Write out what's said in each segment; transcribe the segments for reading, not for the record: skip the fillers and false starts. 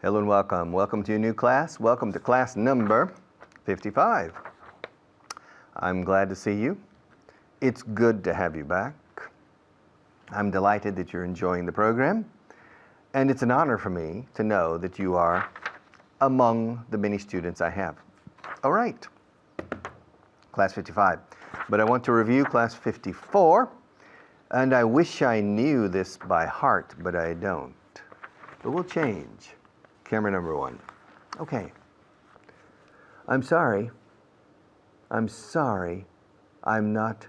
Hello and welcome. Welcome to your new class. Welcome to class number 55. I'm glad to see you. It's good to have you back. I'm delighted that you're enjoying the program. And it's an honor for me to know that you are among the many students I have. All right, class 55. But I want to review class 54. And I wish I knew this by heart, but I don't. But we'll change. Camera number 1. Okay. I'm sorry. I'm not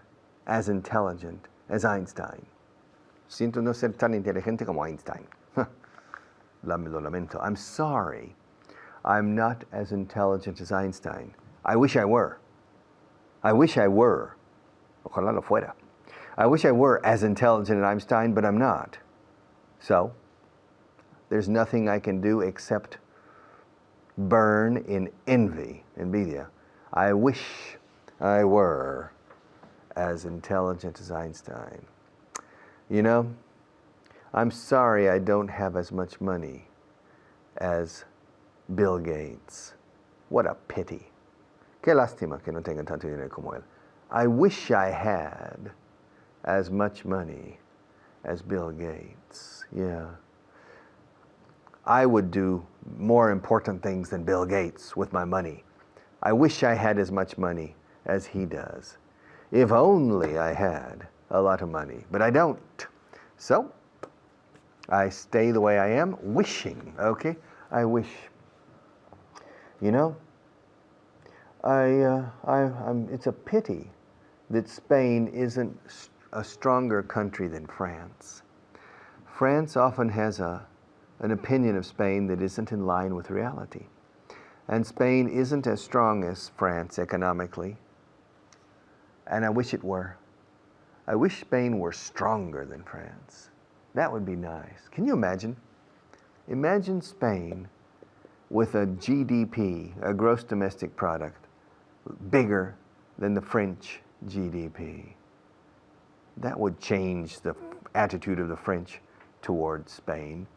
as intelligent as Einstein. Siento no ser tan inteligente como Einstein. Lo lamento. I'm sorry. I'm not as intelligent as Einstein. I wish I were. I wish I were. Ojalá lo fuera. I wish I were as intelligent as Einstein, but I'm not. So, there's nothing I can do except burn in envy, envidia. I wish I were as intelligent as Einstein. You know, I'm sorry I don't have as much money as Bill Gates. What a pity. Qué lástima que no tenga tanto dinero como él. I wish I had as much money as Bill Gates. Yeah. I would do more important things than Bill Gates with my money. I wish I had as much money as he does. If only I had a lot of money, but I don't. So, I stay the way I am, wishing, okay? I wish. You know, it's a pity that Spain isn't a stronger country than France. France often has an opinion of Spain that isn't in line with reality. And Spain isn't as strong as France economically. And I wish it were. I wish Spain were stronger than France. That would be nice. Can you imagine? Imagine Spain with a GDP, a gross domestic product, bigger than the French GDP. That would change the attitude of the French towards Spain.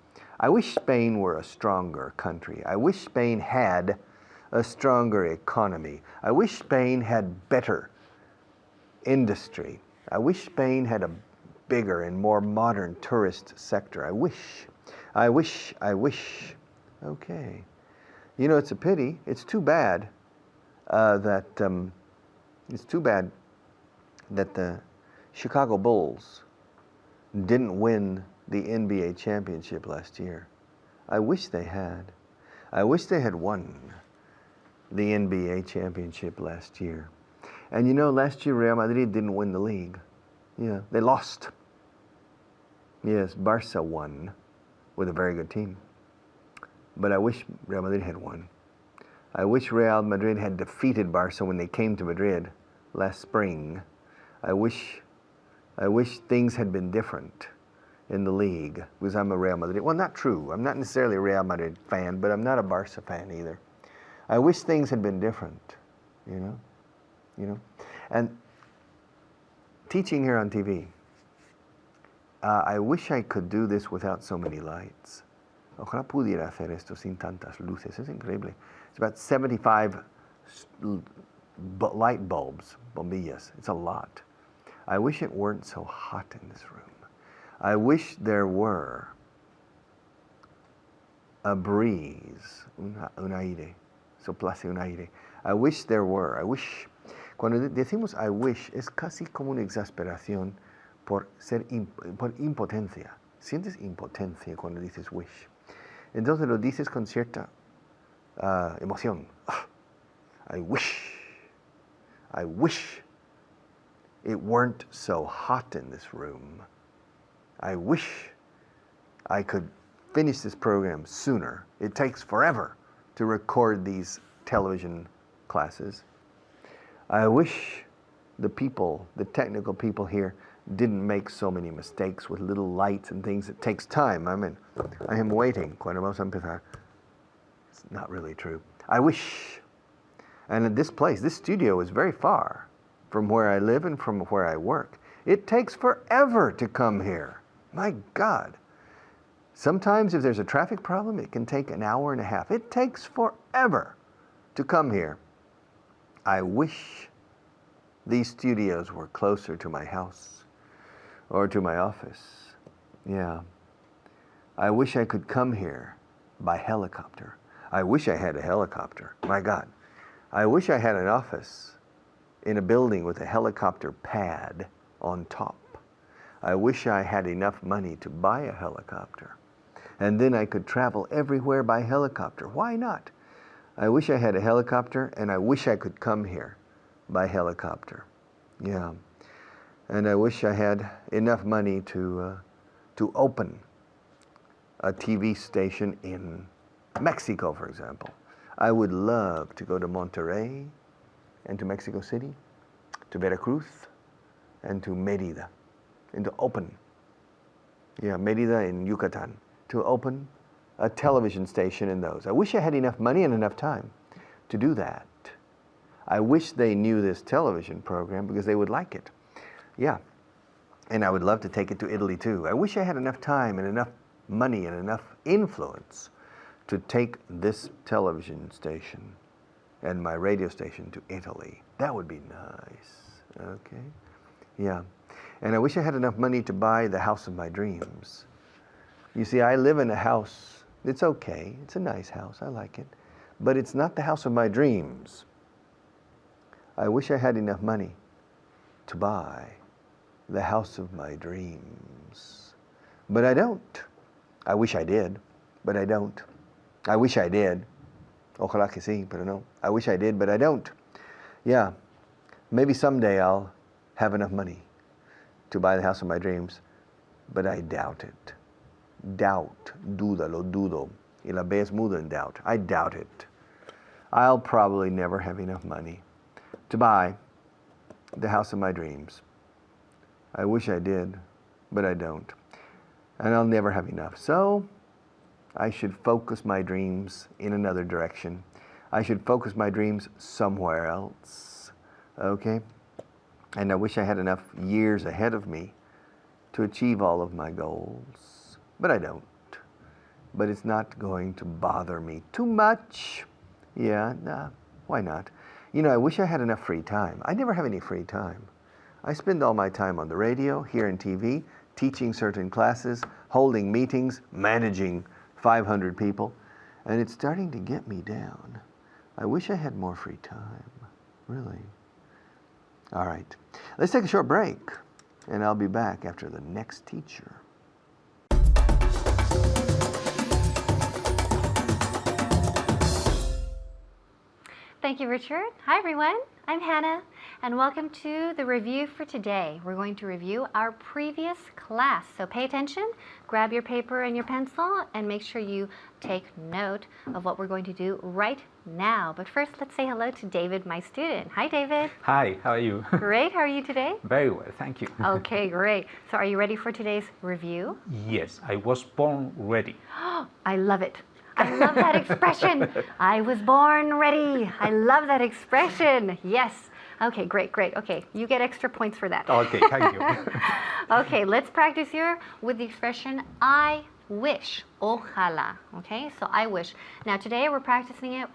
I wish Spain were a stronger country. I wish Spain had a stronger economy. I wish Spain had better industry. I wish Spain had a bigger and more modern tourist sector. I wish. Okay. You know, it's a pity. It's too bad that the Chicago Bulls didn't win the NBA championship last year. I wish they had. I wish they had won the NBA championship last year. And you know, last year Real Madrid didn't win the league. Yeah, they lost. Yes, Barca won with a very good team. But I wish Real Madrid had won. I wish Real Madrid had defeated Barca when they came to Madrid last spring. I wish things had been different in the league, because I'm a Real Madrid. Well, not true. I'm not necessarily a Real Madrid fan, but I'm not a Barca fan either. I wish things had been different, you know. And teaching here on TV, I wish I could do this without so many lights. Ojalá pudiera hacer esto sin tantas luces. Es increíble. It's about 75 light bulbs, bombillas. It's a lot. I wish it weren't so hot in this room. I wish there were a breeze, un aire, soplase un aire. I wish there were. I wish. Cuando decimos I wish, es casi como una exasperación por impotencia. Sientes impotencia cuando dices wish. Entonces lo dices con cierta emoción. I wish it weren't so hot in this room. I wish I could finish this program sooner. It takes forever to record these television classes. I wish the technical people here didn't make so many mistakes with little lights and things. It takes time. I mean, I am waiting. Cuando vamos a empezar. It's not really true. I wish. And in this studio is very far from where I live and from where I work. It takes forever to come here. My God. Sometimes if there's a traffic problem, it can take an hour and a half. It takes forever to come here. I wish these studios were closer to my house or to my office. Yeah. I wish I could come here by helicopter. I wish I had a helicopter. My God. I wish I had an office in a building with a helicopter pad on top. I wish I had enough money to buy a helicopter. And then I could travel everywhere by helicopter. Why not? I wish I had a helicopter, and I wish I could come here by helicopter. Yeah. And I wish I had enough money to open a TV station in Mexico, for example. I would love to go to Monterrey and to Mexico City, to Veracruz, and to Mérida, and to open, Mérida in Yucatan, to open a television station in those. I wish I had enough money and enough time to do that. I wish they knew this television program because they would like it. Yeah. And I would love to take it to Italy too. I wish I had enough time and enough money and enough influence to take this television station and my radio station to Italy. That would be nice. Okay. Yeah. And I wish I had enough money to buy the house of my dreams. You see, I live in a house. It's okay. It's a nice house. I like it. But it's not the house of my dreams. I wish I had enough money to buy the house of my dreams. But I don't. I wish I did, but I don't. I wish I did. Ojalá que sí, pero no. I wish I did, but I don't. Yeah. Maybe someday I'll have enough money to buy the house of my dreams, but I doubt it. Doubt. Duda, lo dudo. Y la B es muda in doubt. I doubt it. I'll probably never have enough money to buy the house of my dreams. I wish I did, but I don't. And I'll never have enough. So I should focus my dreams in another direction. I should focus my dreams somewhere else. Okay? And I wish I had enough years ahead of me to achieve all of my goals. But I don't. But it's not going to bother me too much. Yeah, nah, why not? You know, I wish I had enough free time. I never have any free time. I spend all my time on the radio, here in TV, teaching certain classes, holding meetings, managing 500 people, and it's starting to get me down. I wish I had more free time, really. All right, let's take a short break, and I'll be back after the next teacher. Thank you, Richard. Hi, everyone. I'm Hannah, and welcome to the review for today. We're going to review our previous class, so pay attention, grab your paper and your pencil, and make sure you take note of what we're going to do right now. But first, let's say hello to David, my student. Hi, David. Hi, how are you? Great. How are you today? Very well, thank you. Okay, great. So are you ready for today's review? Yes, I was born ready. I love it. I love that expression. I was born ready. I love that expression. Yes. Okay, great, great. Okay, you get extra points for that. Okay, thank you. Okay, let's practice here with the expression I wish. Ojalá. Okay, so I wish. Now today we're practicing it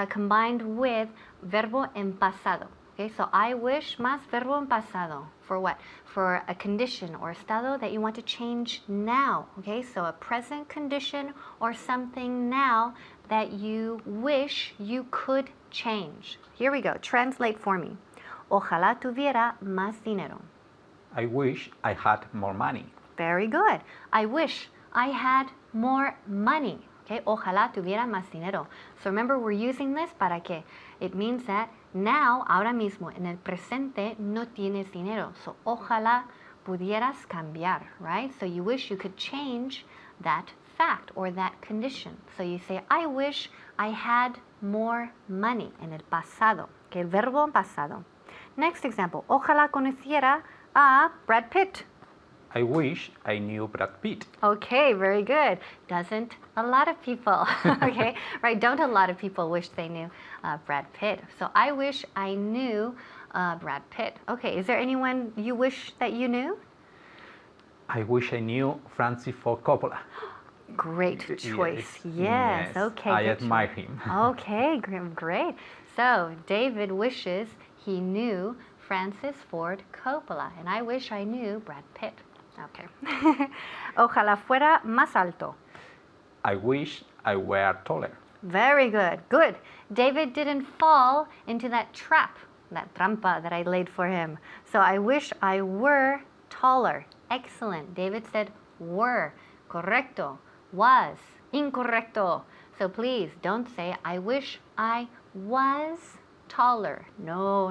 combined with verbo en pasado. Okay, so I wish más verbo en pasado. For what? For a condition or estado that you want to change now. Okay, so a present condition or something now that you wish you could change. Here we go. Translate for me. Ojalá tuviera más dinero. I wish I had more money. Very good. I wish I had more money. Okay, ojalá tuviera más dinero. So remember, we're using this para qué? It means that now, ahora mismo, en el presente, no tienes dinero. So ojalá pudieras cambiar, right? So you wish you could change that fact or that condition. So you say, I wish I had more money en el pasado. Okay, el verbo en pasado. Next example, ojalá conociera a Brad Pitt. I wish I knew Brad Pitt. Okay, very good. Doesn't a lot of people, okay, right? Don't a lot of people wish they knew Brad Pitt. So I wish I knew Brad Pitt. Okay, is there anyone you wish that you knew? I wish I knew Francis Ford Coppola. Great choice. Yes. Okay. I good admire choice. him. Okay, great. So David wishes he knew Francis Ford Coppola, and I wish I knew Brad Pitt. Okay. Ojalá fuera más alto. I wish I were taller. Very good. Good. David didn't fall into that trap, that trampa that I laid for him. So I wish I were taller. Excellent. David said were. Correcto. Was. Incorrecto. So please don't say I wish I was taller. No.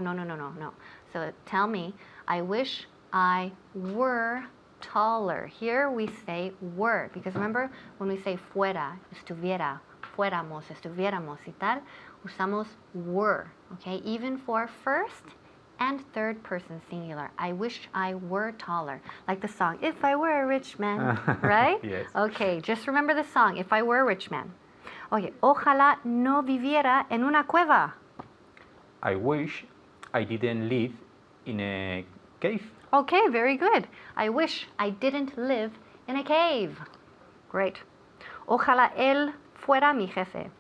So tell me I wish I were taller. Here we say were, because remember when we say fuera, estuviera, fuéramos, estuviéramos y tal, usamos were, okay? Even for first and third person singular. I wish I were taller. Like the song, If I Were a Rich Man, right? Yes. Okay, just remember the song, If I Were a Rich Man. Okay, ojalá no viviera en una cueva. I wish I didn't live in a cave. Okay, very good. I wish I didn't live in a cave. Great. Ojalá él fuera mi jefe.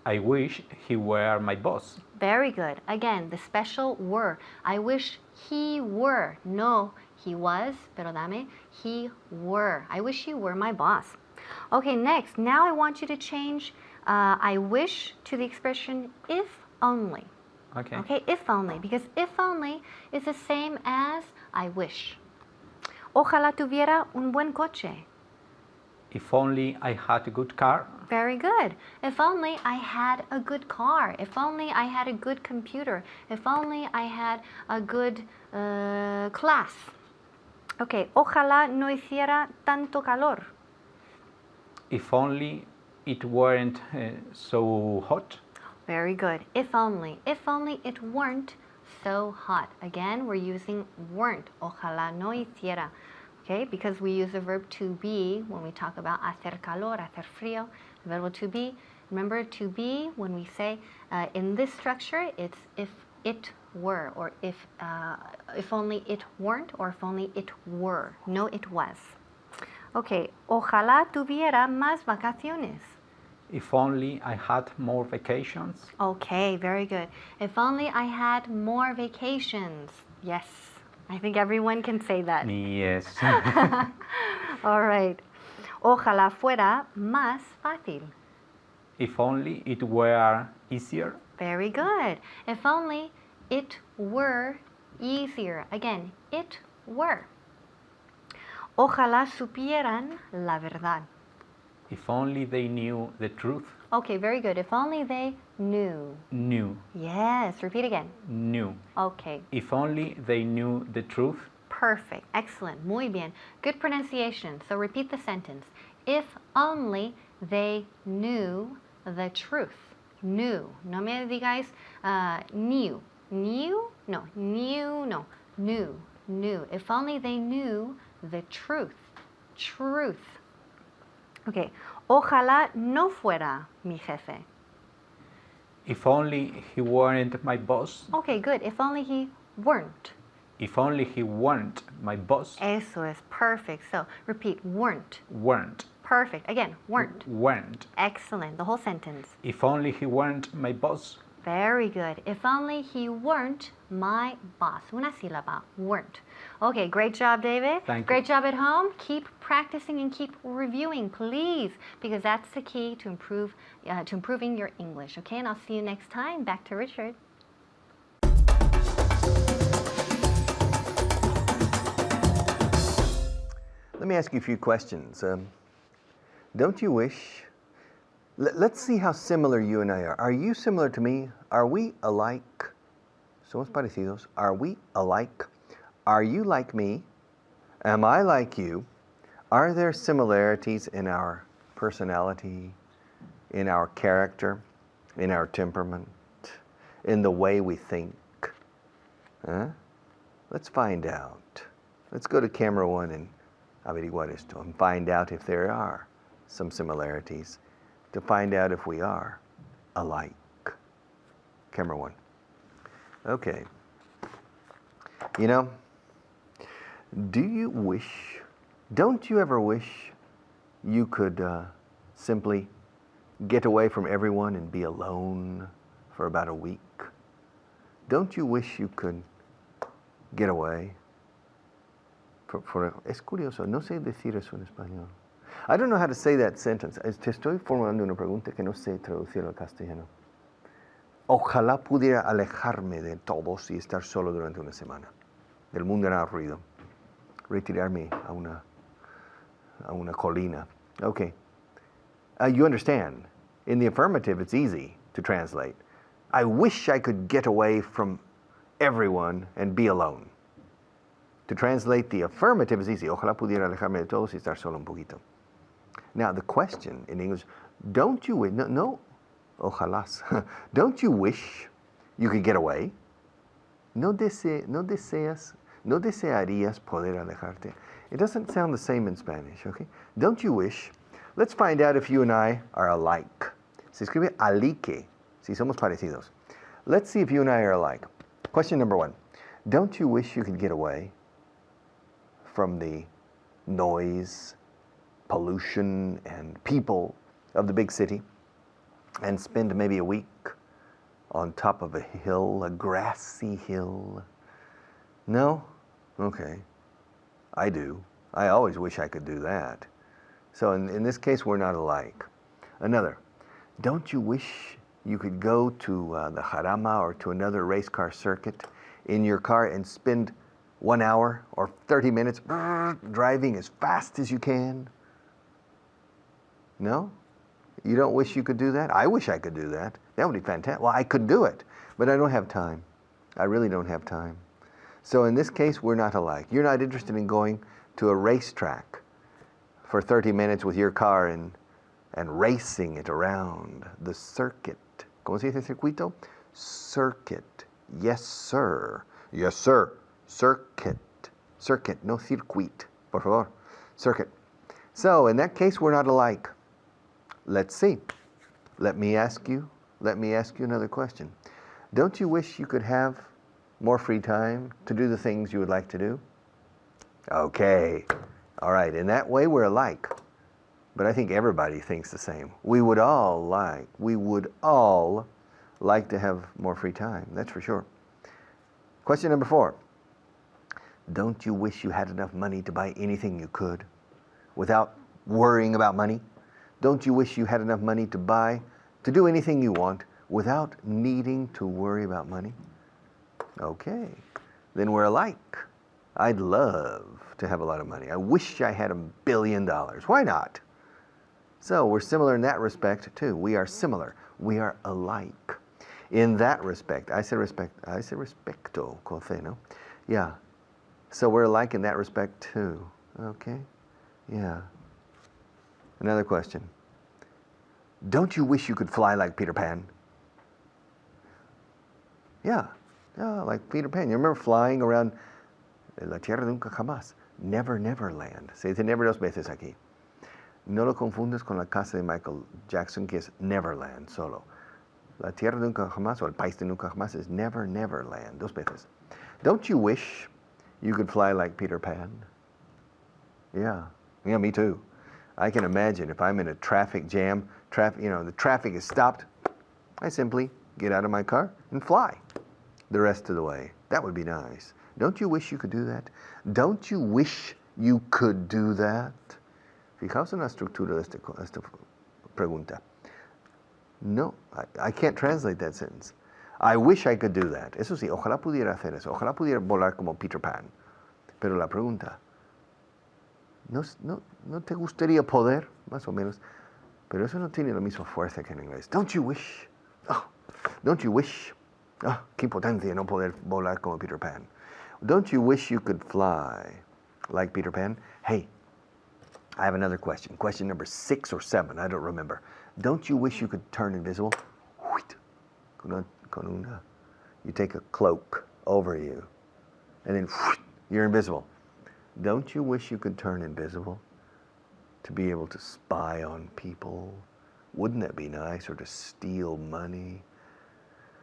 I wish he were my boss. Very good. Again, the special were. I wish he were. No, he was, pero dame, he were. I wish he were my boss. Okay, next. Now I want you to change I wish to the expression if only. Okay, if only, because if only is the same as I wish. Ojalá tuviera un buen coche. If only I had a good car. Very good. If only I had a good car. If only I had a good computer. If only I had a good class. Okay, ojalá no hiciera tanto calor. If only it weren't so hot. Very good. If only it weren't so hot. Again, we're using weren't. Ojalá no hiciera. Okay, because we use the verb to be when we talk about hacer calor, hacer frío. The verb to be. Remember, to be, when we say in this structure, it's if it were, or if only it weren't, or if only it were. No, it was. Okay, ojalá tuviera más vacaciones. If only I had more vacations. Okay, very good. If only I had more vacations. Yes, I think everyone can say that. Yes. All right. Ojalá fuera más fácil. If only it were easier. Very good. If only it were easier. Again, it were. Ojalá supieran la verdad. If only they knew the truth. Okay, very good. If only they knew. Knew. Yes, repeat again. Knew. Okay, If only they knew the truth. perfect. Excellent. Muy bien. Good pronunciation. So repeat the sentence. If only they knew the truth. Knew. No me digáis knew. Knew? No. Knew? No. Knew. Knew. If only they knew the truth. Truth. Okay. Ojalá no fuera mi jefe. If only he weren't my boss. Okay, good. If only he weren't. If only he weren't my boss. Eso es perfect. So repeat, weren't. Weren't. Perfect. Again, weren't. Weren't. Excellent. The whole sentence. If only he weren't my boss. Very good. If only he weren't my boss. Una sílaba. Weren't. Okay, great job, David. Thank you. Great job at home. Keep practicing and keep reviewing, please, because that's the key to improving your English. Okay, and I'll see you next time. Back to Richard. Let me ask you a few questions. Don't you wish? Let's see how similar you and I are. Are you similar to me? Are we alike? Somos parecidos. Are we alike? Are you like me? Am I like you? Are there similarities in our personality, in our character, in our temperament, in the way we think? Huh? Let's find out. Let's go to camera one and averiguar esto and find out if there are some similarities, to find out if we are alike. Camera one. Okay. You know, do you wish Don't you ever wish you could simply get away from everyone and be alone for about a week? Don't you wish you could get away? Es curioso, no sé decir eso en español. I don't know how to say that sentence. Te estoy formulando una pregunta que no sé traducir al castellano. Ojalá pudiera alejarme de todos y estar solo durante una semana. Del mundo era ruido. Retirarme a una colina. Okay. You understand. In the affirmative, it's easy to translate. I wish I could get away from everyone and be alone. To translate the affirmative is easy. Ojalá pudiera alejarme de todos y estar solo un poquito. Now, the question in English, don't you wish, no, ojalá, don't you wish you could get away? No desearías poder alejarte? It doesn't sound the same in Spanish, okay? Don't you wish? Let's find out if you and I are alike. Se escribe alike, si somos parecidos. Let's see if you and I are alike. Question number 1. Don't you wish you could get away from the noise, pollution, and people of the big city and spend maybe a week on top of a hill, a grassy hill? No? Okay. I do. I always wish I could do that. So in this case, we're not alike. Another. Don't you wish you could go to the Jarama or to another race car circuit in your car and spend 1 hour or 30 minutes driving as fast as you can? No? You don't wish you could do that? I wish I could do that. That would be fantastic. Well, I could do it, but I don't have time. I really don't have time. So in this case, we're not alike. You're not interested in going to a racetrack for 30 minutes with your car and racing it around the circuit. ¿Cómo se dice circuito? Circuit. Yes, sir. Yes, sir. Circuit. Circuit, no circuit. Por favor. Circuit. So in that case, we're not alike. Let's see. Let me ask you another question. Don't you wish you could have more free time to do the things you would like to do? Okay. All right. In that way, we're alike. But I think everybody thinks the same. We would all like to have more free time. That's for sure. Question number 4. Don't you wish you had enough money to buy anything you could without worrying about money? Don't you wish you had enough money to do anything you want without needing to worry about money? Okay, then we're alike. I'd love to have a lot of money. I wish I had $1 billion. Why not? So we're similar in that respect too. We are similar. We are alike. In that respect, I say respecto, con fe, no? Yeah. So we're alike in that respect too. Okay? Yeah. Another question. Don't you wish you could fly like Peter Pan? Yeah. Yeah, like Peter Pan. You remember flying around la tierra nunca jamás? Never, never land. Se dice never 2 veces aquí. No lo confundes con la casa de Michael Jackson, que es Neverland solo. La tierra nunca jamás, o el país de nunca jamás, is never, never land. 2 veces. Don't you wish you could fly like Peter Pan? Yeah. Yeah, me too. I can imagine if I'm in a traffic jam, the traffic is stopped, I simply get out of my car and fly the rest of the way. That would be nice. Don't you wish you could do that? Don't you wish you could do that? Fijaos en la estructura de esta pregunta. No, I can't translate that sentence. I wish I could do that. Eso sí, ojalá pudiera hacer eso. Ojalá pudiera volar como Peter Pan. Pero la pregunta, ¿no te gustaría poder? Más o menos. Pero eso no tiene la misma fuerza que en inglés. Don't you wish? Oh, don't you wish? Oh, qué impotencia no poder volar como Peter Pan. Don't you wish you could fly like Peter Pan? Hey, I have another question. Question number 6 or 7, I don't remember. Don't you wish you could turn invisible? You take a cloak over you, and then you're invisible. Don't you wish you could turn invisible to be able to spy on people? Wouldn't that be nice? Or to steal money?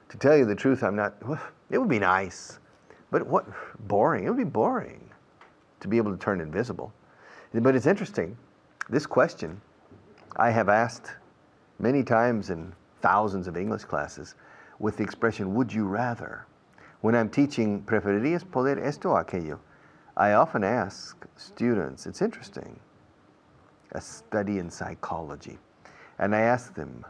To tell you the truth, it would be nice. But what? Boring. It would be boring to be able to turn invisible. But it's interesting. This question I have asked many times in thousands of English classes with the expression, would you rather? When I'm teaching preferirías poder esto o aquello, I often ask students, it's interesting, a study in psychology, and I ask them,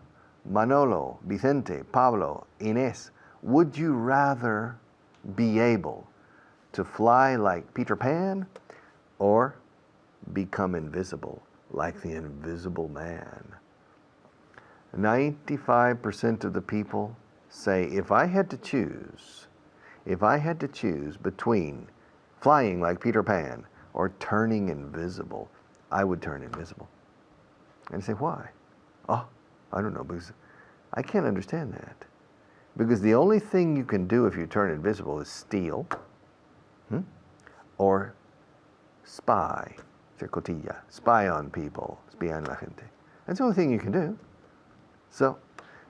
Manolo, Vicente, Pablo, Inés, would you rather be able to fly like Peter Pan or become invisible like the Invisible Man? 95% of the people say, if I had to choose between flying like Peter Pan or turning invisible, I would turn invisible. And I say, why? Oh, I don't know, because I can't understand that. Because the only thing you can do if you turn invisible is steal, or spy, spy on people, spy on la gente. That's the only thing you can do. So,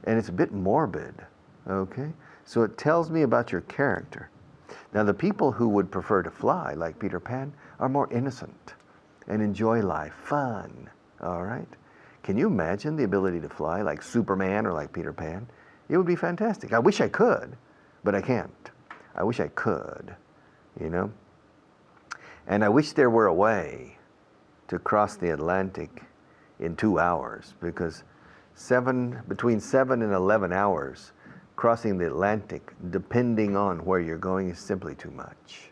and it's a bit morbid, okay? So it tells me about your character. Now, the people who would prefer to fly like Peter Pan are more innocent and enjoy life, fun, all right? Can you imagine the ability to fly like Superman or like Peter Pan? It would be fantastic. I wish I could, but I can't. I wish I could, you know? And I wish there were a way to cross the Atlantic in 2 hours, because between 7 and 11 hours crossing the Atlantic, depending on where you're going, is simply too much.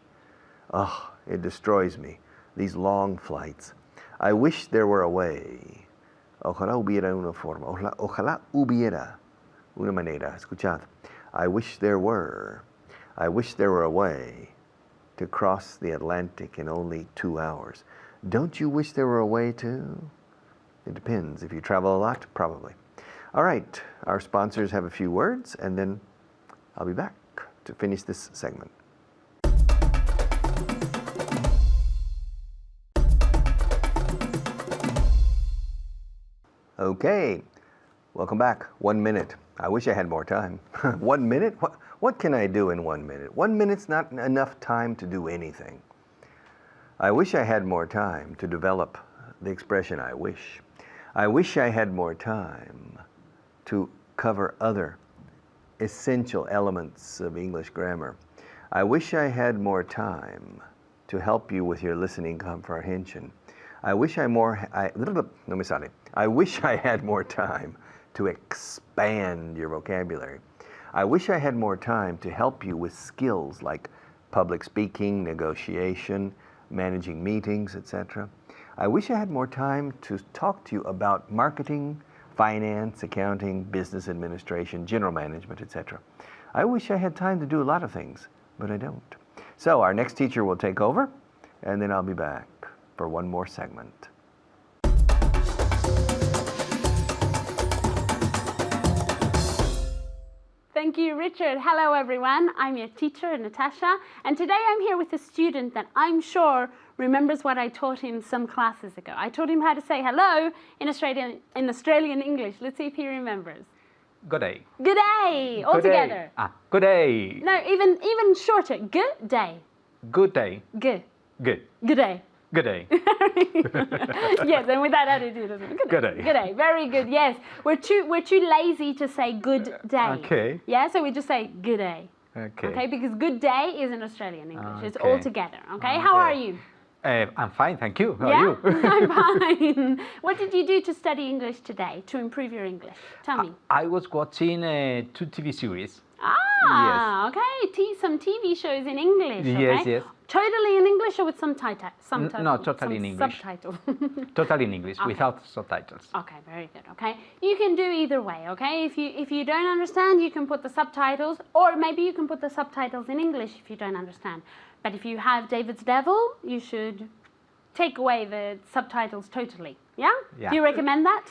Oh, it destroys me, these long flights. I wish there were a way. Ojalá hubiera una forma. Ojalá hubiera una manera. Escuchad. I wish there were a way to cross the Atlantic in only 2 hours. Don't you wish there were a way to? It depends. If you travel a lot, probably. All right, our sponsors have a few words, and then I'll be back to finish this segment. Okay, welcome back. 1 minute. I wish I had more time. 1 minute? What can I do in 1 minute? 1 minute's not enough time to do anything. I wish I had more time to develop the expression I wish. I wish I had more time to cover other essential elements of English grammar. I wish I had more time to help you with your listening comprehension. I wish I had more time to expand your vocabulary. I wish I had more time to help you with skills like public speaking, negotiation, managing meetings, etc. I wish I had more time to talk to you about marketing, finance, accounting, business administration, general management, etc. I wish I had time to do a lot of things, but I don't. So our next teacher will take over, and then I'll be back for one more segment. Thank you, Richard. Hello, everyone. I'm your teacher, Natasha, and today I'm here with a student that I'm sure remembers what I taught him some classes ago. I taught him how to say hello in Australian English. Let's see if he remembers. Good day. Good day, all together. Good day. No, even shorter. Good day. Good day. Good. Good. Good day. Good day. Yes, and with that attitude. Good day. Good day. Very good. Yes, we're too lazy to say good day. Okay. Yeah, so we just say good day. Okay. Okay, because good day is in Australian English. It's Okay. all together. Okay. How are you? I'm fine, thank you. How Yeah, are you? I'm fine. What did you do to study English today to improve your English? Tell me. I was watching 2 TV series. Ah, okay. Some TV shows in English. Okay? Yes, yes. Totally in English or with some No, totally in English. Subtitles. Totally in English, Okay. without subtitles. Okay, very good. Okay, you can do either way. Okay, if you don't understand, you can put the subtitles, or maybe you can put the subtitles in English if you don't understand. But if you have David's Devil, you should take away the subtitles totally. Yeah? Yeah. Do you recommend that?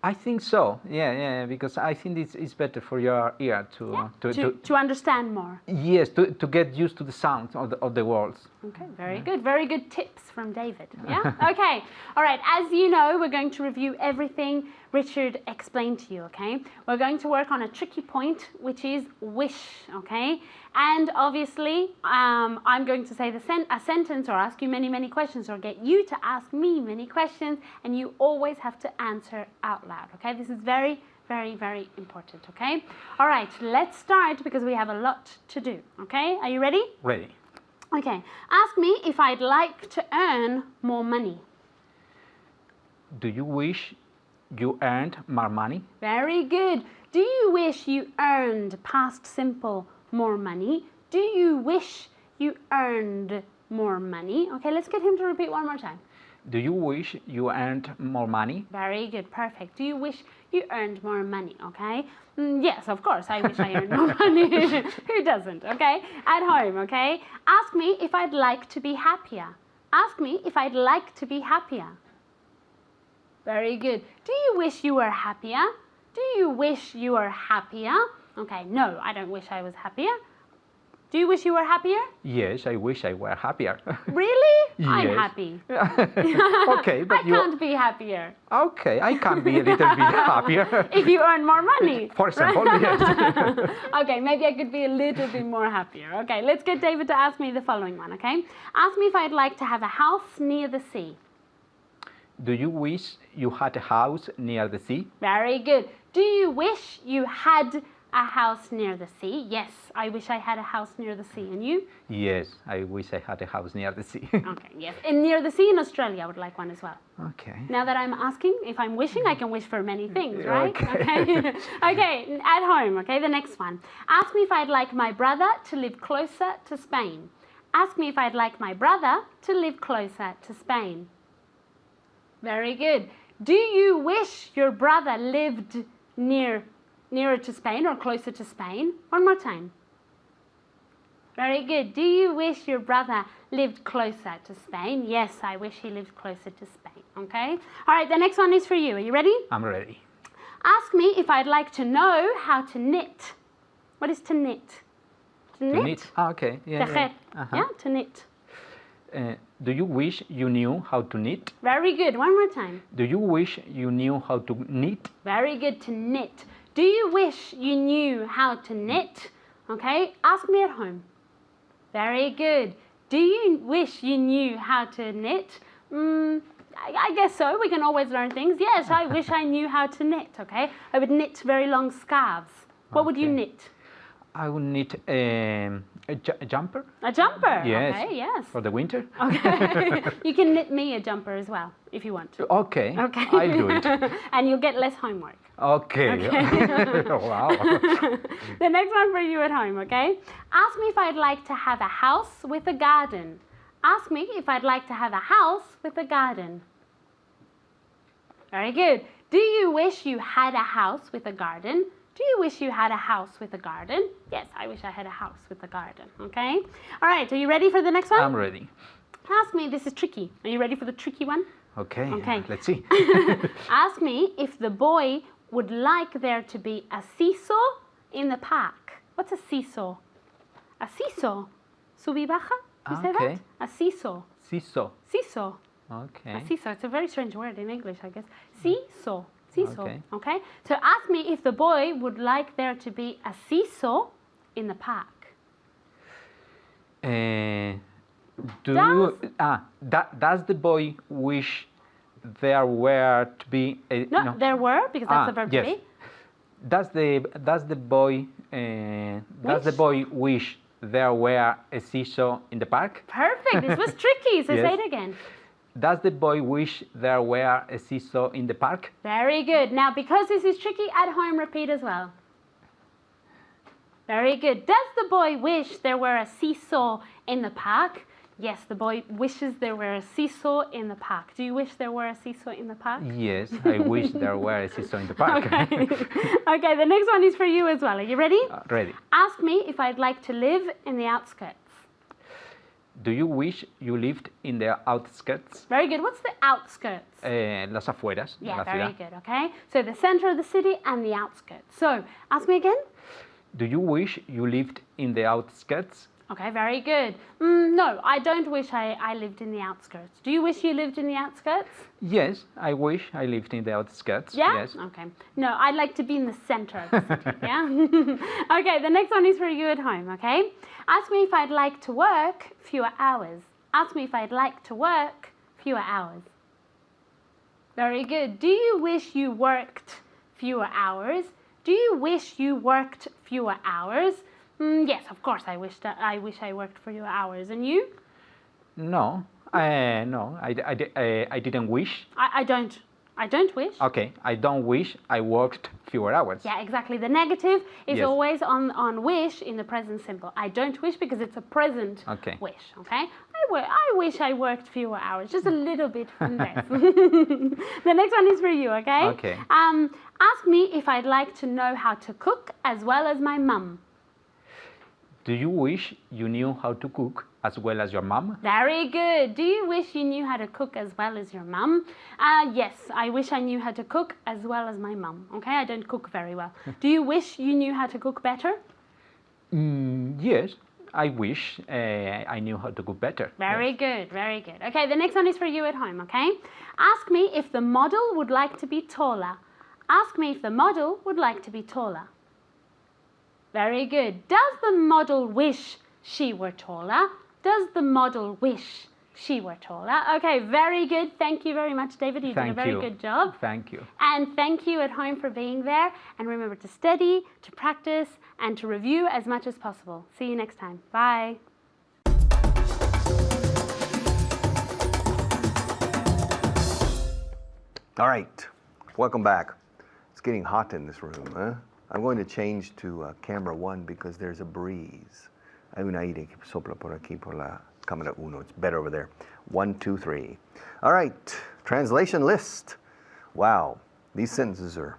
I think so. Yeah, because I think it's better for your ear To understand more. yes, to get used to the sound of the words. Okay, very good. Very good tips from David. Yeah? Okay. All right. As you know, we're going to review everything Richard explained to you, okay? We're going to work on a tricky point, which is wish, okay? And obviously, I'm going to say a sentence or ask you many, many questions or get you to ask me many questions, and you always have to answer out loud, okay? This is very, very, very important, okay? All right, let's start because we have a lot to do, okay? Are you ready? Ready. Okay, ask me if I'd like to earn more money. Do you wish you earned more money? Very good. Do you wish you earned, past simple, more money? Do you wish you earned more money? Okay, let's get him to repeat one more time. Do you wish you earned more money? Very good, perfect. Do you wish you earned more money? Okay. Yes, of course, I wish I earned more money. Who doesn't? Okay. At home, okay. Ask me if I'd like to be happier. Ask me if I'd like to be happier. Very good. Do you wish you were happier? Do you wish you were happier? Okay, no, I don't wish I was happier. Do you wish you were happier? Yes, I wish I were happier. Really? I'm Yes. happy. Okay, but I can't be happier. Okay, I can be a little bit happier. If you earn more money. For example, yes. Okay, maybe I could be a little bit more happier. Okay, let's get David to ask me the following one, okay? Ask me if I'd like to have a house near the sea. Do you wish you had a house near the sea? Very good. Do you wish you had a house near the sea? Yes, I wish I had a house near the sea. And you? Yes, I wish I had a house near the sea. Okay, yes. And near the sea in Australia, I would like one as well. Okay. Now that I'm asking, if I'm wishing, I can wish for many things, right? Okay. Okay, at home, okay, the next one. Ask me if I'd like my brother to live closer to Spain. Ask me if I'd like my brother to live closer to Spain. Very good. Do you wish your brother lived nearer to Spain or closer to Spain? One more time. Very good. Do you wish your brother lived closer to Spain? Yes, I wish he lived closer to Spain. Okay? All right, the next one is for you. Are you ready? I'm ready. Ask me if I'd like to know how to knit. What is to knit? To knit? To knit. Ah, okay. Yeah, Tejer. yeah. Yeah, to knit. Do you wish you knew how to knit? Very good. One more time. Do you wish you knew how to knit? Very good, to knit. Do you wish you knew how to knit? Okay, ask me at home. Very good. Do you wish you knew how to knit? I guess so. We can always learn things. Yes, I wish I knew how to knit, okay? I would knit very long scarves. What would you Okay. knit? I would knit a jumper. A jumper? Yes. Okay, yes. For the winter. Okay. You can knit me a jumper as well, if you want to. Okay. Okay. I'll do it. And you'll get less homework. Okay. Wow. The next one for you at home, okay? Ask me if I'd like to have a house with a garden. Ask me if I'd like to have a house with a garden. Very good. Do you wish you had a house with a garden? Do you wish you had a house with a garden? Yes, I wish I had a house with a garden, okay? All right, are you ready for the next one? I'm ready. Ask me, this is tricky. Are you ready for the tricky one? Okay. Okay. Let's see. Ask me if the boy would like there to be a seesaw in the park. What's a seesaw? A seesaw. Sub y baja? You say Okay. that? A seesaw. Seesaw. Seesaw. Okay. A seesaw. It's a very strange word in English, I guess. Seesaw. Seesaw. Okay. Okay? So ask me if the boy would like there to be a seesaw in the park. Does the boy wish there were to be a No, there were, because that's the verb yes. to be. Does the boy wish there were a seesaw in the park? Perfect. This was tricky. So Yes. say it again. Does the boy wish there were a seesaw in the park? Very good. Now, because this is tricky, at home repeat as well. Very good. Does the boy wish there were a seesaw in the park? Yes, the boy wishes there were a seesaw in the park. Do you wish there were a seesaw in the park? Yes, I wish there were a seesaw in the park. Okay. Okay, the next one is for you as well. Are you ready? Ready. Ask me if I'd like to live in the outskirts. Do you wish you lived in the outskirts? Very good. What's the outskirts? Las afueras de Yeah, la very ciudad. good, okay? So the center of the city and the outskirts. So, ask me again. Do you wish you lived in the outskirts? Okay, very good. No, I don't wish I lived in the outskirts. Do you wish you lived in the outskirts? Yes, I wish I lived in the outskirts. Yeah? Yes. Okay. No, I'd like to be in the center of the city, yeah? Okay, the next one is for you at home, okay? Ask me if I'd like to work fewer hours. Ask me if I'd like to work fewer hours. Very good. Do you wish you worked fewer hours? Do you wish you worked fewer hours? Yes, of course I wish I worked fewer hours. And you? No, I didn't wish. I don't wish. Okay, I don't wish I worked fewer hours. Yeah, exactly. The negative is Yes. always on wish in the present simple. I don't wish because it's a present Okay. wish, okay? I wish I worked fewer hours, just a little bit less. The next one is for you, okay? Okay. Ask me if I'd like to know how to cook as well as my mum. Do you wish you knew how to cook as well as your mom? Very good. Do you wish you knew how to cook as well as your mum? Yes, I wish I knew how to cook as well as my mum. Okay, I don't cook very well. Do you wish you knew how to cook better? Yes, I wish I knew how to cook better. Very Yes. good, very good. Okay, the next one is for you at home, okay? Ask me if the model would like to be taller. Ask me if the model would like to be taller. Very good. Does the model wish she were taller? Does the model wish she were taller? Okay, very good. Thank you very much, David. You did a Thank very you. good job. Thank you. And thank you at home for being there. And remember to study, to practice, and to review as much as possible. See you next time. Bye. All right, welcome back. It's getting hot in this room, huh? I'm going to change to camera 1 because there's a breeze. Hay un aire que sopla por aquí por la cámara 1. It's better over there. 1, 2, 3. All right, translation list. Wow, these sentences are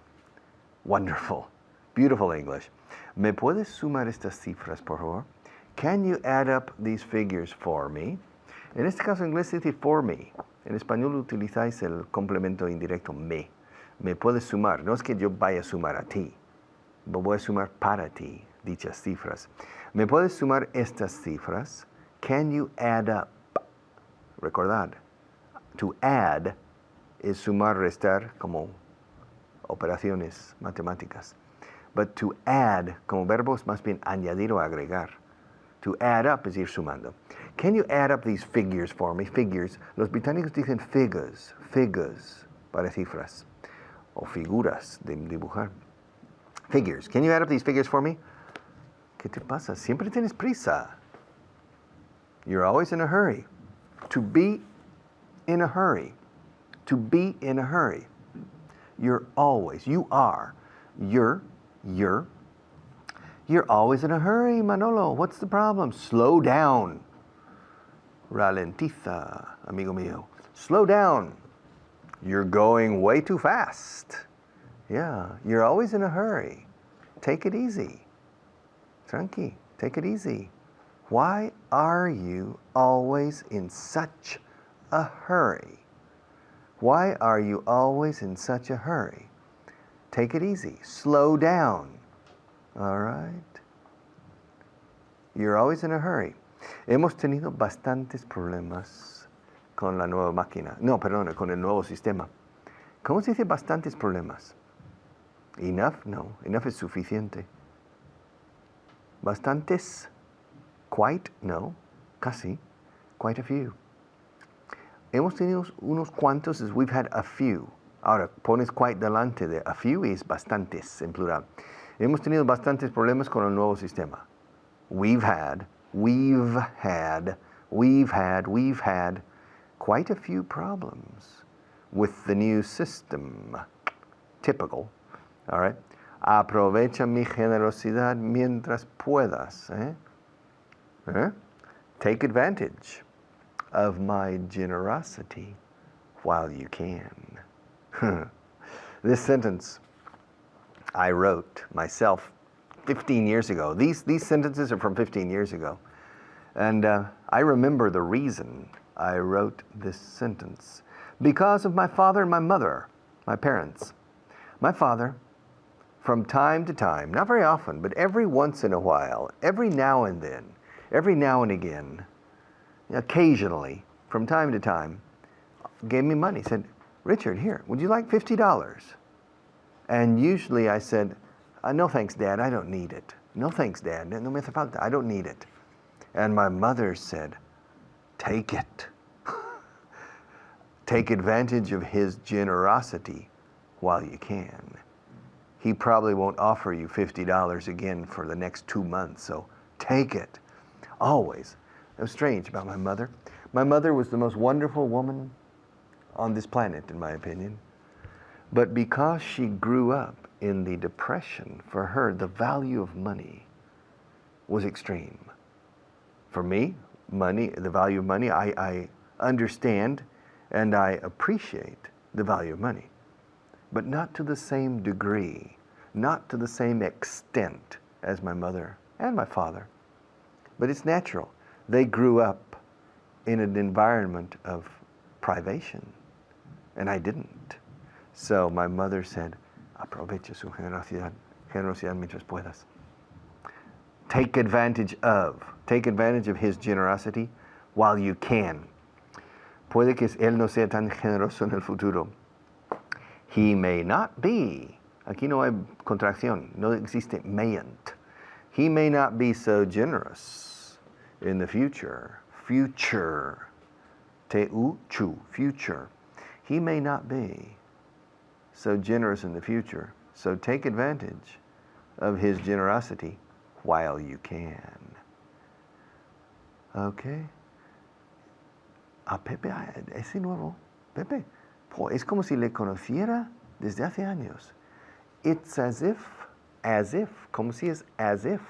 wonderful. Beautiful English. ¿Me puedes sumar estas cifras, por favor? Can you add up these figures for me? En este caso en inglés se dice for me. En español utilizáis el complemento indirecto me. Me puedes sumar. No es que yo vaya a sumar a ti. Voy a sumar para ti dichas cifras. ¿Me puedes sumar estas cifras? Can you add up? Recordad, to add es sumar, restar como operaciones matemáticas. But to add como verbo es más bien añadir o agregar. To add up es ir sumando. Can you add up these figures for me? Figures. Los británicos dicen figures, figures para cifras o figuras de dibujar. Figures. Can you add up these figures for me? ¿Qué te pasa? Siempre tienes prisa. You're always in a hurry. To be in a hurry. To be in a hurry. You're always. You are. You're always in a hurry, Manolo. What's the problem? Slow down. Ralentiza, amigo mío. Slow down. You're going way too fast. Yeah, you're always in a hurry. Take it easy. Tranqui, take it easy. Why are you always in such a hurry? Why are you always in such a hurry? Take it easy. Slow down. All right? You're always in a hurry. Hemos tenido bastantes problemas con la nueva máquina. No, perdón, con el nuevo sistema. ¿Cómo se dice bastantes problemas? Enough? No. Enough es suficiente. Bastantes? Quite? No. Casi. Quite a few. Hemos tenido unos cuantos, we've had a few. Ahora, pones quite delante de a few y es bastantes en plural. Hemos tenido bastantes problemas con el nuevo sistema. We've had quite a few problems with the new system. Typical. All right. Aprovecha mi generosidad mientras puedas. Take advantage of my generosity while you can. This sentence I wrote myself 15 years ago. These sentences are from 15 years ago. And I remember the reason I wrote this sentence. Because of my father and my mother, my parents. My father, from time to time, not very often, but every once in a while, every now and then, every now and again, occasionally, from time to time, gave me money. Said, Richard, here, would you like $50? And usually I said, no thanks, Dad, I don't need it. No thanks, Dad, no me hace falta, I don't need it. And my mother said, take it. Take advantage of his generosity while you can. He probably won't offer you $50 again for the next 2 months, so take it. Always. It was strange about my mother. My mother was the most wonderful woman on this planet, in my opinion. But because she grew up in the Depression, for her, the value of money was extreme. For me, money, the value of money, I understand and I appreciate the value of money, but not to the same degree, not to the same extent as my mother and my father. But it's natural. They grew up in an environment of privation, and I didn't. So my mother said, aprovecha su generosidad mientras puedas. Take advantage of his generosity while you can. Puede que él no sea tan generoso en el futuro. He may not be. Aquí no hay contracción, no existe mayn't. He may not be so generous in the future. Future. Te-u-chu, future. He may not be so generous in the future. So take advantage of his generosity while you can. Okay. A Pepe, ese nuevo, Pepe, es como si le conociera desde hace años. It's as if, como si es as if,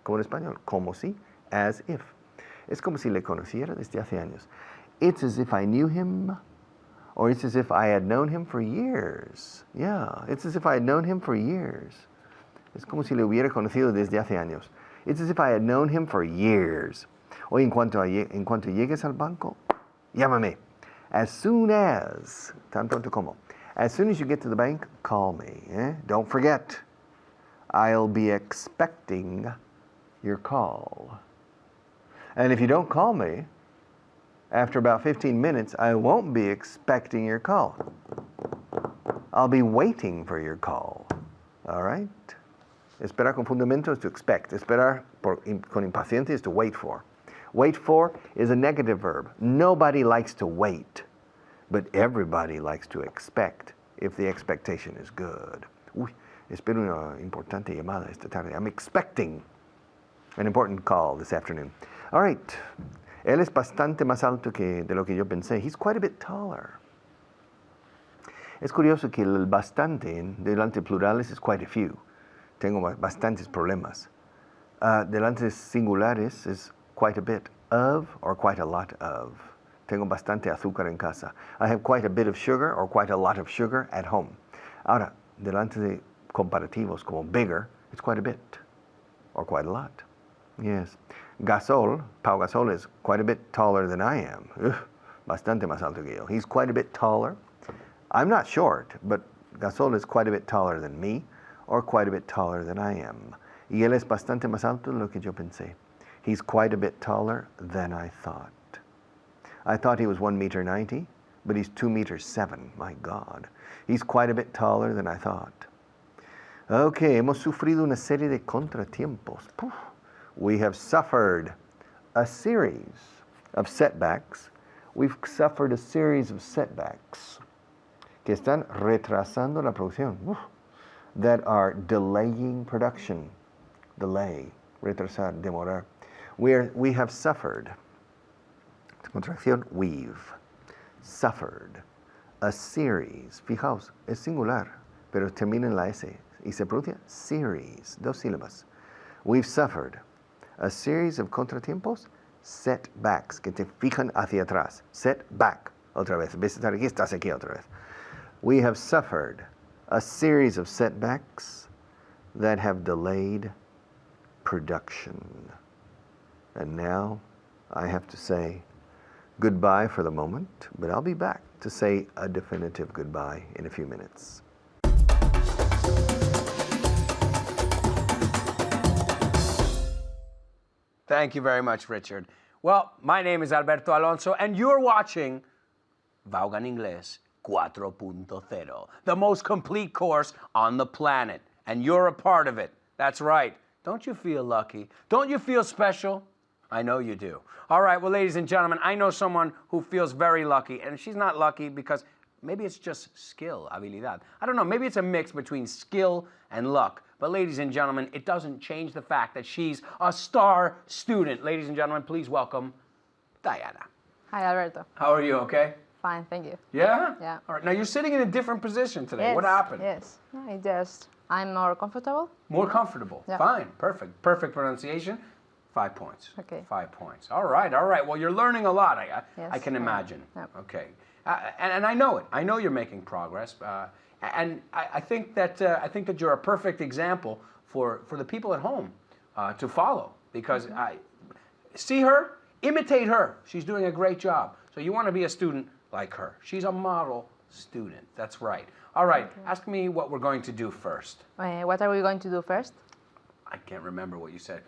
como en español, como si, as if. Es como si le conociera desde hace años. It's as if I knew him, or it's as if I had known him for years. Yeah, it's as if I had known him for years. Es como si le hubiera conocido desde hace años. It's as if I had known him for years. Hoy en cuanto llegues al banco, llámame. As soon as, tan pronto como, as soon as you get to the bank, call me. Don't forget, I'll be expecting your call. And if you don't call me, after about 15 minutes, I won't be expecting your call. I'll be waiting for your call. All right? Esperar con fundamento is to expect. Esperar con impaciencia is to wait for. Wait for is a negative verb. Nobody likes to wait, but everybody likes to expect if the expectation is good. Uy, espero una importante llamada esta tarde. I'm expecting an important call this afternoon. All right. Él es bastante más alto de lo que yo pensé. He's quite a bit taller. Es curioso que el bastante delante de plurales es quite a few. Tengo bastantes problemas. Delante de singulares es quite a bit of or quite a lot of. Tengo bastante azúcar en casa. I have quite a bit of sugar or quite a lot of sugar at home. Ahora, delante de comparativos como bigger, it's quite a bit or quite a lot. Yes. Gasol, Pau Gasol is quite a bit taller than I am. Bastante más alto que yo. He's quite a bit taller. I'm not short, but Gasol is quite a bit taller than me or quite a bit taller than I am. Y él es bastante más alto de lo que yo pensé. He's quite a bit taller than I thought. I thought he was 1.90 meters, but he's 2.7 meters. My God. He's quite a bit taller than I thought. Okay, hemos sufrido una serie de contratiempos. We have suffered a series of setbacks. We've suffered a series of setbacks que están retrasando la producción, that are delaying production. Delay, retrasar, demorar. We have suffered, contracción, we've suffered a series. Fijaos, es singular, pero termina en la S y se pronuncia series, dos sílabas. We've suffered a series of contratiempos, setbacks, que te fijan hacia atrás. Setback, otra vez. Ves estar aquí, estás aquí otra vez. We have suffered a series of setbacks that have delayed production. And now I have to say goodbye for the moment, but I'll be back to say a definitive goodbye in a few minutes. Thank you very much, Richard. Well, my name is Alberto Alonso, and you're watching Vaughan Inglés 4.0, the most complete course on the planet, and you're a part of it. That's right. Don't you feel lucky? Don't you feel special? I know you do. All right, well, ladies and gentlemen, I know someone who feels very lucky, and she's not lucky because maybe it's just skill, habilidad. I don't know, maybe it's a mix between skill and luck. But ladies and gentlemen, it doesn't change the fact that she's a star student. Ladies and gentlemen, please welcome Diana. Hi, Alberto. How are you, okay? Fine, thank you. Yeah? Yeah. All right, now you're sitting in a different position today. Yes, What happened? Yes. I'm more comfortable. More comfortable. Yeah. Fine, perfect. Perfect pronunciation. 5 points. Okay. 5 points. All right, all right. Well, you're learning a lot, I Yes, can I am. imagine. Yep. Okay. And I know it. I know you're making progress. And I think that you're a perfect example for the people at home to follow. Because see her, imitate her. She's doing a great job. So you want to be a student like her. She's a model student. That's right. All right. Okay. Ask me what we're going to do first. What are we going to do first? I can't remember what you said.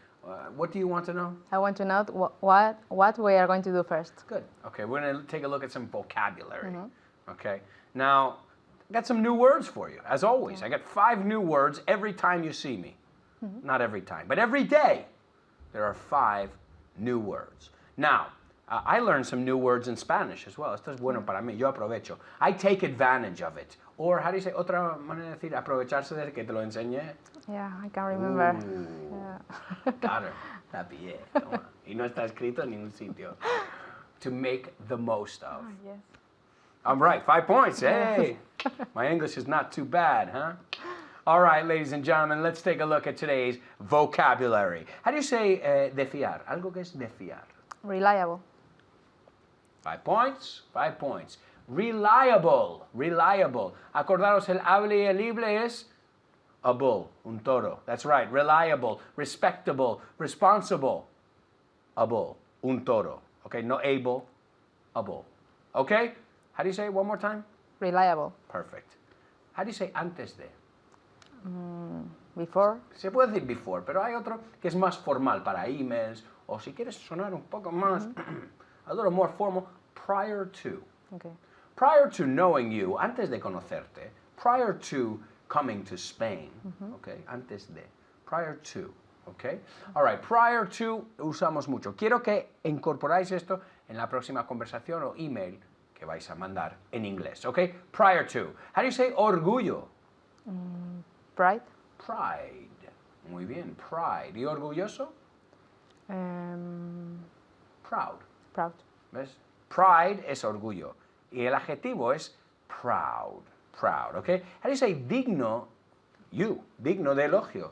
What do you want to know? I want to know what we are going to do first. Good. Okay, we're going to take a look at some vocabulary. Okay. Now, I got some new words for you, as always. I got 5 new words every time you see me. Not every time, but every day there are 5 new words. Now, I learned some new words in Spanish as well. Esto es bueno para mí. Yo aprovecho. I take advantage of it. Or, how do you say, otra manera de decir aprovecharse de que te lo enseñé? Yeah, I can remember. Yeah. Got her. Está bien. Y no está escrito en ningún sitio. To make the most of. Oh, yes. I'm right. 5 points. Hey, my English is not too bad, huh? All right, ladies and gentlemen, let's take a look at today's vocabulary. How do you say de fiar? Algo que es de fiar. Reliable. 5 points. 5 points. Reliable. Reliable. Acordaros, el hable y el libre es a bull, un toro. That's right. Reliable, respectable, responsible. A bull, un toro. Okay, no able, a bull. Okay? How do you say it one more time? Reliable. Perfect. How do you say antes de? Before. Se puede decir before, pero hay otro que es más formal para emails, o si quieres sonar un poco más, a little more formal, prior to. Okay. Prior to knowing you, antes de conocerte, prior to coming to Spain, okay, antes de, prior to, okay. All right, prior to usamos mucho. Quiero que incorporáis esto en la próxima conversación o email que vais a mandar en inglés, okay. Prior to. How do you say orgullo? Pride. Pride. Muy bien, pride. ¿Y orgulloso? Proud. Proud. ¿Ves? Pride es orgullo. Y el adjetivo es proud. Proud, okay? How do you say digno? You. Digno de elogio.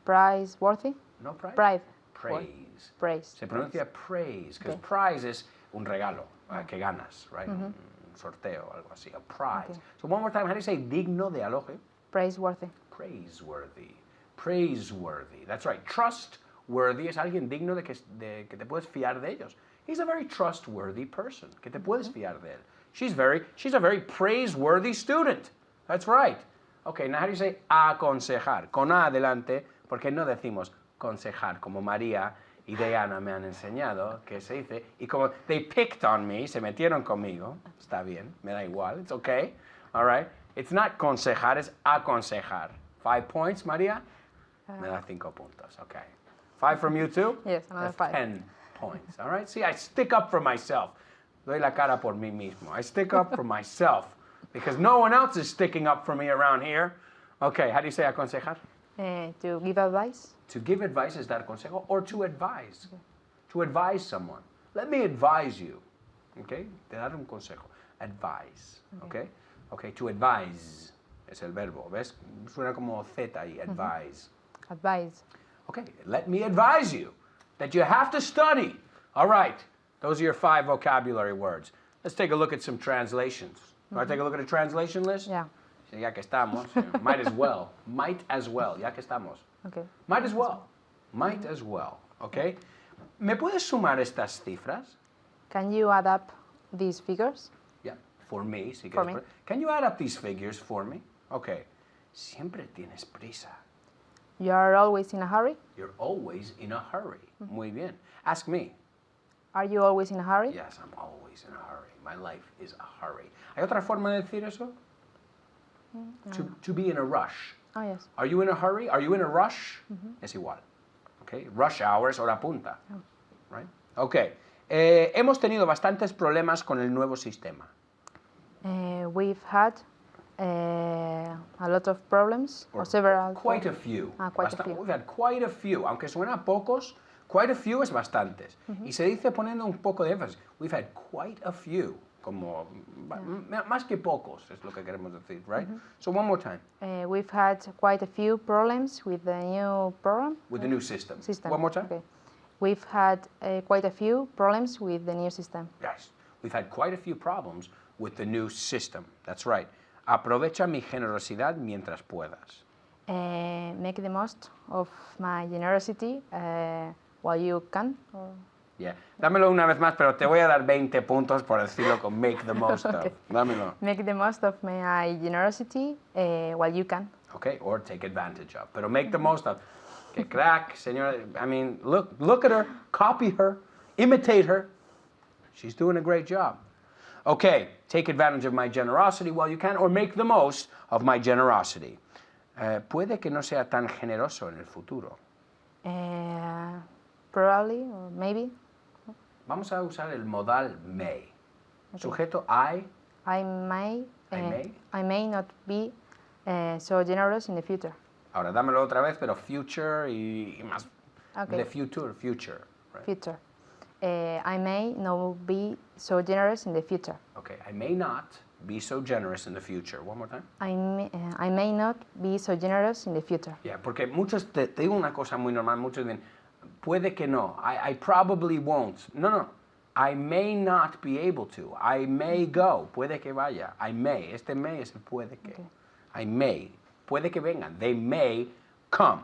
Praiseworthy. No pride? Pride. Praise. Praise. Se pronuncia praise, because Okay. prize es un regalo que ganas, right? Un sorteo, algo así. A prize. Okay. So one more time, how do you say digno de elogio? Praiseworthy. Praiseworthy. Praiseworthy. That's right. Trustworthy es alguien digno de que te puedes fiar de ellos. He's a very trustworthy person. Que te puedes fiar de él. She's a very praiseworthy student. That's right. Okay, now how do you say aconsejar? Con A adelante, porque no decimos consejar, como María y Diana me han enseñado, que se dice, y como they picked on me, se metieron conmigo, está bien, me da igual, it's okay, all right? It's not consejar, it's aconsejar. 5 points, María? Me da 5 puntos, okay. 5 from you too? Yes, another That's 5. 10 points, all right? See, I stick up for myself. Doy la cara por mí mismo. I stick up for myself because no one else is sticking up for me around here. Okay, how do you say aconsejar? To give advice. To give advice is dar consejo, or to advise. Okay. To advise someone. Let me advise you. Okay? Te dar un consejo. Advise. Okay? Okay, to advise es el verbo. ¿Ves? Suena como Z ahí, advise. Advise. Okay, let me advise you that you have to study. All right. Those are your 5 vocabulary words. Let's take a look at some translations. Want to take a look at a translation list? Yeah. Ya que estamos, might as well. Might as well, ya que estamos. Okay. Might as well. Might as well, okay? ¿Me puedes sumar estas cifras? Can you add up these figures? Yeah, for me. Si For quieres me. Can you add up these figures for me? Okay. Siempre tienes prisa. You are always in a hurry? You're always in a hurry. Muy bien. Ask me. Are you always in a hurry? Yes, I'm always in a hurry. My life is a hurry. ¿Hay otra forma de decir eso? To be in a rush. Oh, yes. Are you in a hurry? Are you in a rush? Es igual. Okay. Rush hour es hora punta. Right? Okay. Hemos tenido bastantes problemas con el nuevo sistema. We've had a lot of problems, or several. Quite a few. Quite a few. We've had quite a few. Aunque suena pocos, quite a few es bastantes. Y se dice poniendo un poco de énfasis. We've had quite a few. Como más que pocos es lo que queremos decir, right? So one more time. We've had quite a few problems with the new program. With the new system. System. One more time. Okay. We've had quite a few problems with the new system. Yes. We've had quite a few problems with the new system. That's right. Aprovecha mi generosidad mientras puedas. Make the most of my generosity while you can. Yeah. Dámelo una vez más, pero te voy a dar 20 puntos por decirlo con make the most of. Dámelo. Make the most of my generosity while you can. Okay, or take advantage of. Pero make the most of. Que crack, señora. I mean, look at her, copy her, imitate her. She's doing a great job. Okay, take advantage of my generosity while you can, or make the most of my generosity. Puede que no sea tan generoso en el futuro. Probably, or maybe. Vamos a usar el modal may. Sujeto I. I may. may? I may not be so generous in the future. Ahora dámelo otra vez, pero future y más. Okay. The future. Right? Future. I may not be so generous in the future. Okay, I may not be so generous in the future. One more time. I may not be so generous in the future. Yeah, porque muchos, te digo una cosa muy normal, muchos dicen, puede que no, I probably won't. No. I may not be able to. I may go. Puede que vaya. I may. Este may es el puede que. Okay. I may. Puede que vengan. They may come.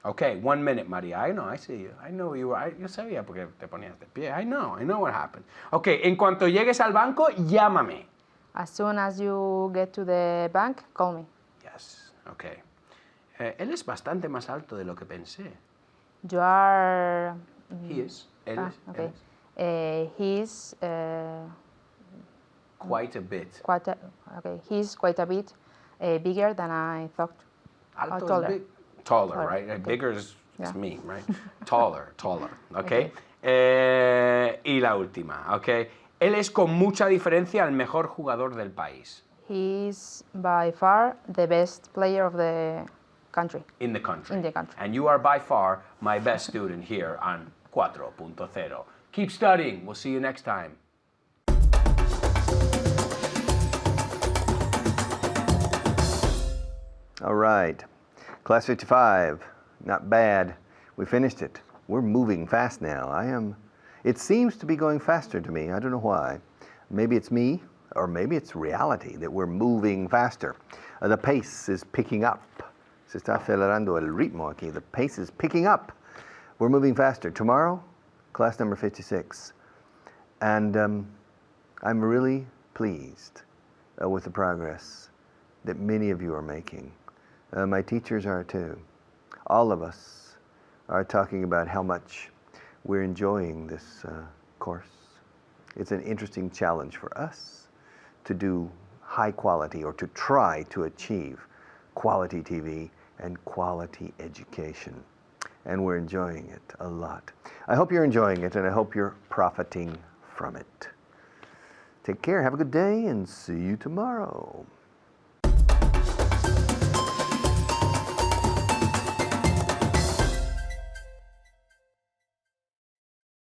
Okay, 1 minute, María. I know, I see you. I know you were. Yo sabía porque te ponías de pie. I know what happened. Okay, en cuanto llegues al banco, llámame. As soon as you get to the bank, call me. Yes, okay. Él es bastante más alto de lo que pensé. You are. He is. Él es. Okay. Él es. He's Quite a bit. He's quite a bit bigger than I thought. Alto is taller. big. Taller, Taller, right? okay. Bigger is Yeah. me, right? Taller, okay? Y la última, okay? Él es con mucha diferencia el mejor jugador del país. He's by far the best player of the country. In the country. In the country. And you are by far my best student here on 4.0. Keep studying. We'll see you next time. All right. Class 55. Not bad. We finished it. We're moving fast now. It seems to be going faster to me. I don't know why. Maybe it's me, or maybe it's reality that we're moving faster. The pace is picking up. Se está acelerando el ritmo aquí. The pace is picking up. We're moving faster. Tomorrow, class number 56. And I'm really pleased with the progress that many of you are making. My teachers are too. All of us are talking about how much we're enjoying this course. It's an interesting challenge for us to do high quality, or to try to achieve quality TV and quality education. And we're enjoying it a lot. I hope you're enjoying it, and I hope you're profiting from it. Take care, have a good day, and see you tomorrow.